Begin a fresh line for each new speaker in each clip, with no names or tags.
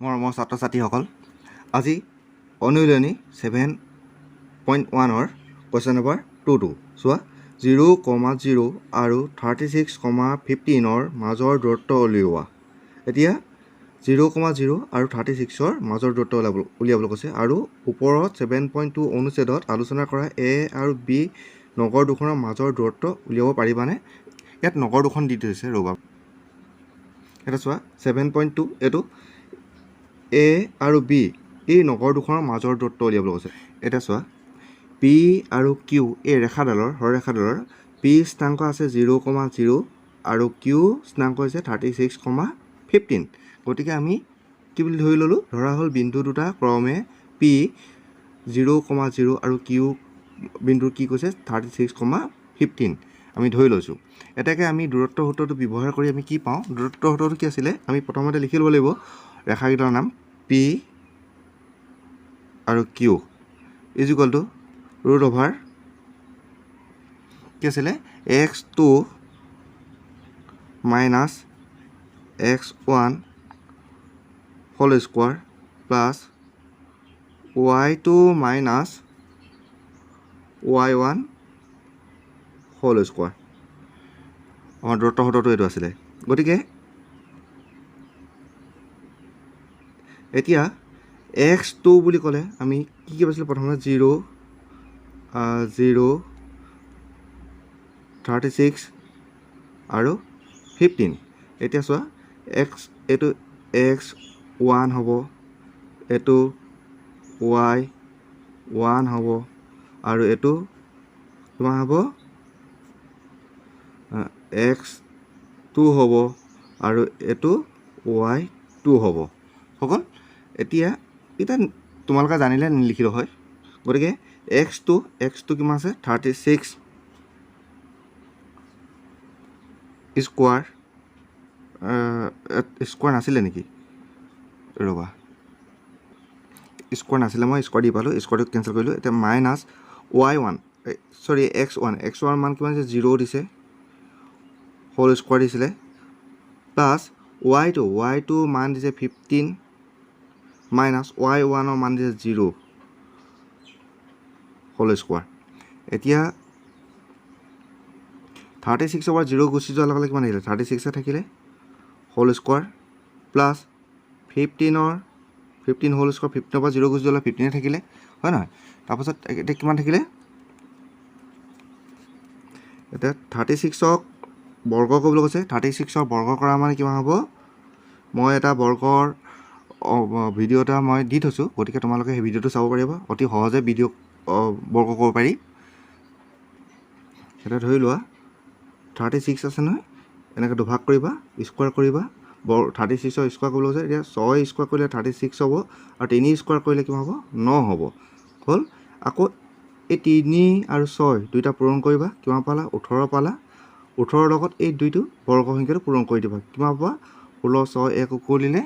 মৰমৰ ছাত্ৰ ছাত্ৰীসকল, আজি অনুশীলনী 7.1 কুৱেশ্যন নম্বৰ 2 চোৱা। 0,0 আৰু 36,15 মাজৰ দূৰত্ব উলিওৱা। এতিয়া 0,0 আৰু 36 মাজৰ দূৰত্ব উলিয়াবলৈ কৈছে আৰু ওপৰত 7.2 অনুচ্ছেদত আলোচনা কৰা এ আৰু বি নগৰ দুখনৰ মাজৰ দূৰত্ব উলিয়াব পাৰিবানে? ইয়াত নগৰ দুখন দি থৈছে, ৰ'বা। এটা চোৱা 7.2 এইটো এ আৰু বি এই নগৰ দুখনৰ মাজৰ দূৰত্ব উলিয়াবলৈ কৈছে। এতিয়া চোৱা, পি আৰু কিউ এই ৰেখাডালৰ সৰলৰেখাডালৰ পি স্থানাংক আছে 0,0 আৰু কিউ স্থানাংক হৈছে 36,15। গতিকে আমি কি বুলি ধৰি ল'লোঁ? ধৰা হ'ল বিন্দু দুটা ক্ৰমে পি 0,0 আৰু কিউ বিন্দুৰ কি কৈছে 36,15 আমি ধৰি লৈছোঁ। এটাকে আমি দূৰত্ব সূত্ৰটো ব্যৱহাৰ কৰি আমি কি পাওঁ? দূৰত্ব সূত্ৰটো কি আছিলে? আমি প্ৰথমতে লিখি ল'ব লাগিব ৰেখাকেইটাৰ নাম পি আৰু Q is equal to √over কি আছিলে x2 minus x1 whole square plus y2 minus y1 whole square. আমাৰ দূৰত্ব সূত্ৰটো এইটো আছিলে। গতিকে এতিয়া x2 বুলি ক'লে আমি কি পাইছিলোঁ? প্ৰথমতে 0, 36 আৰু 15। এতিয়া চোৱা, এইটো x1 হ'ব, এইটো y1 হ'ব আৰু এইটো তোমাৰ হ'ব x2 হ'ব আৰু এইটো y2 হ'ব। সকল এতিয়া তোমালোকে জানিলে নিলিখিলেও হয়। গতিকে x2 কিমান আছে? 36 স্কোৱাৰ স্কোৱাৰ নাছিলে নেকি? ৰ'বা, স্কোৱাৰ নাছিলে, মই স্কোৱাৰ দি পালোঁ, স্কোৱাৰটো কেঞ্চেল কৰিলোঁ। এতিয়া মাইনাছ x1 মান কিমান দিছে? 0 দিছে, হোল স্কোৱাৰ দিছিলে, প্লাছ y2 মান দিছে 15 মাইনাছ y1 মান দিছে 0 হোল স্কোৱাৰ। এতিয়া 36 পৰা 0 গুচি যোৱাৰ লগে লগে কিমান থাকিলে? 36 থাকিলে whole square plus 15 whole square. 15 পৰা 0 গুচি যোৱাৰ 15 থাকিলে, হয় নহয়? তাৰপাছত এতিয়া কিমান থাকিলে? এতিয়া 36ক বৰ্গ কৰিবলৈ কৈছে। 36ক বৰ্গ কৰা মানে কিমান হ'ব? মই এটা বৰ্গৰ ভিডিঅ' এটা মই দি থৈছোঁ, গতিকে তোমালোকে সেই ভিডিঅ'টো চাব পাৰিবা। অতি সহজে ভিডিঅ' বৰ্গ কৰিব পাৰি। এতিয়া ধৰি লোৱা 36 আছে নহয়, এনেকৈ দুভাগ কৰিবা, স্কোৱাৰ কৰিবা। 36ৰ স্কোৱাৰ কৰিবলৈ কৈছে। এতিয়া 6 স্কোৱাৰ কৰিলে 36 হ'ব আৰু 3 স্কোৱাৰ কৰিলে কিমান হ'ব? 9 হ'ব। হ'ল। আকৌ এই 3 আৰু 6 দুইটা পূৰণ কৰিবা, কিমান পালা? 18 পালা। 18ৰ লগত এই দুইটো বৰ্গ সংখ্যাটো পূৰণ কৰি দিবা, কিমান পাবা? 16, 6, 1 উকলিলে,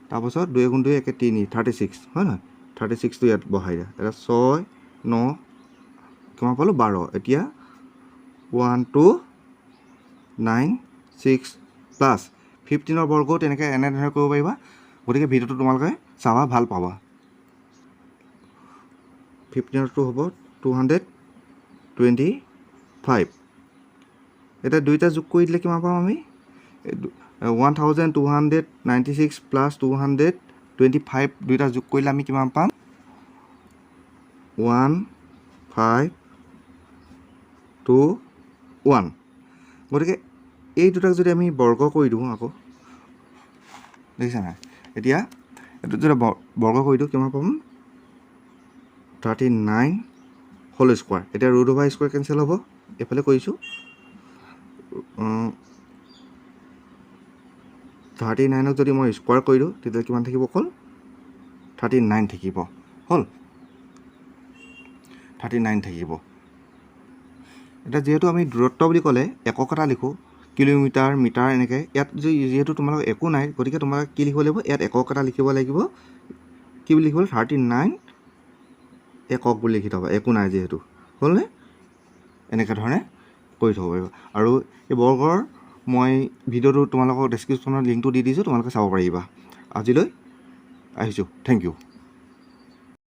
তাৰপাছত 2 × 2 = 3, 36, হয় নহয়? 36টো ইয়াত বহাই দিয়া। এতিয়া 6, 9 কিমান পালোঁ? 12। এতিয়া 1, 2, 9, 6 প্লাছ 15ৰ বৰ্গও এনেধৰণে কৰিব পাৰিবা। গতিকে ভিডিঅ'টো তোমালোকে চাবা, ভাল পাবা। 15ৰটো হ'ব 225। এতিয়া দুইটা যোগ কৰি দিলে কিমান পাম আমি? 1296 প্লাছ 225 দুইটা যোগ কৰিলে আমি কিমান পাম? 1521। গতিকে এই দুটাক যদি আমি বৰ্গ কৰি দিওঁ, আকৌ দেখিছা নাই? এতিয়া এইটো যদি বৰ্গ কৰি দিওঁ কিমান পাম? 39 হোল স্কোৱাৰ। এতিয়া √over স্কোৱাৰ কেঞ্চেল হ'ব, এইফালে কৰিছোঁ। 39ক যদি মই স্কোৱাৰ কৰি দিওঁ তেতিয়া কিমান থাকিব? অকল 39 থাকিব। হ'ল, 39 থাকিব। এতিয়া যিহেতু আমি দূৰত্ব বুলি ক'লে একক এটা লিখোঁ, কিলোমিটাৰ, মিটাৰ, এনেকৈ। ইয়াত যিহেতু তোমালোকৰ একো নাই, গতিকে তোমালোকে কি লিখিব লাগিব? ইয়াত একক এটা লিখিব লাগিব। কি বুলি লিখিব? 39 একক বুলি লিখি থ'বা, একো নাই যিহেতু। হ'লনে? এনেকৈ ধৰণে কৰি থ'ব পাৰিবা। আৰু এই বৰ্গৰ মই ভিডিঅ'টো তোমালোকৰ ডেছক্ৰিপশ্যনত লিংকটো দি দিছোঁ, তোমালোকে চাব পাৰিবা। আজিলৈ আহিছোঁ থেংক ইউ